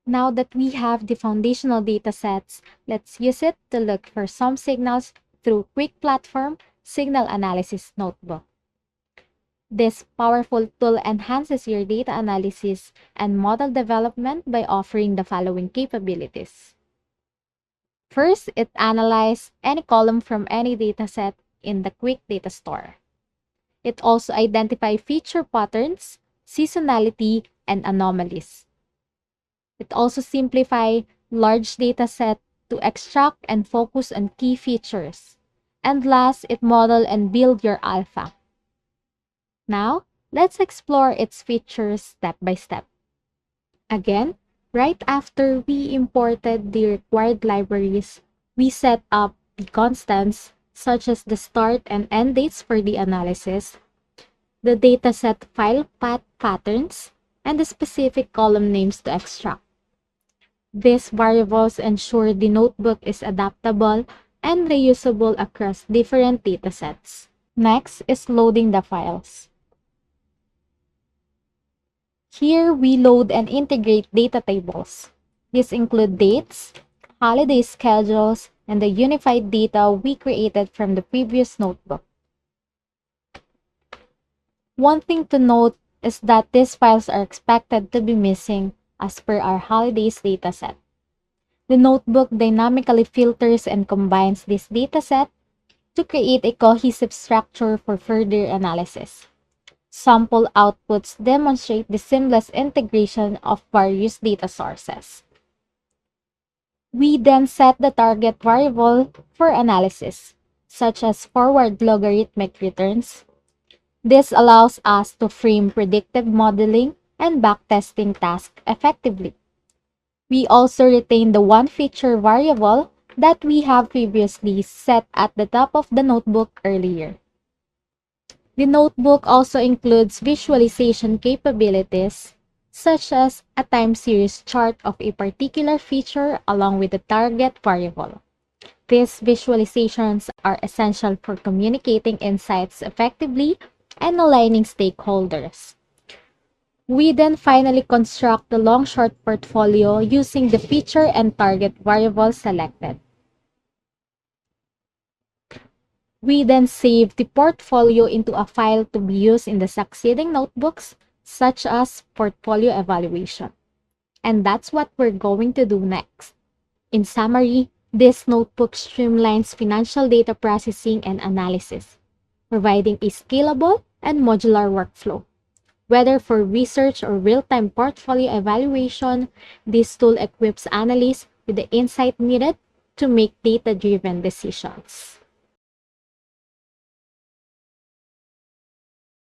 Now that we have the foundational data sets, let's use it to look for some signals through CWIQ platform Signal Analysis Notebook. This powerful tool enhances your data analysis and model development by offering the following capabilities. First, it analyzes any column from any dataset in the CWIQ data store. It also identifies feature patterns, seasonality, and anomalies. It also simplifies large dataset to extract and focus on key features. And last, it model and build your alpha. Now, let's explore its features step by step. Again, right after we imported the required libraries, we set up the constants such as the start and end dates for the analysis, the dataset file path patterns, and the specific column names to extract. These variables ensure the notebook is adaptable and reusable across different datasets. Next is loading the files. Here we load and integrate data tables. These include dates, holiday schedules, and the unified data we created from the previous notebook. One thing to note is that these files are expected to be missing as per our holidays dataset. The notebook dynamically filters and combines this dataset to create a cohesive structure for further analysis. Sample outputs demonstrate the seamless integration of various data sources. We then set the target variable for analysis, such as forward logarithmic returns. This allows us to frame predictive modeling and backtesting tasks effectively. We also retain the one feature variable that we have previously set at the top of the notebook earlier. The notebook also includes visualization capabilities, such as a time series chart of a particular feature along with the target variable. These visualizations are essential for communicating insights effectively and aligning stakeholders. We then finally construct the long-short portfolio using the feature and target variables selected. We then save the portfolio into a file to be used in the succeeding notebooks, such as portfolio evaluation. And that's what we're going to do next. In summary, this notebook streamlines financial data processing and analysis, providing a scalable and modular workflow. Whether for research or real-time portfolio evaluation, this tool equips analysts with the insight needed to make data-driven decisions.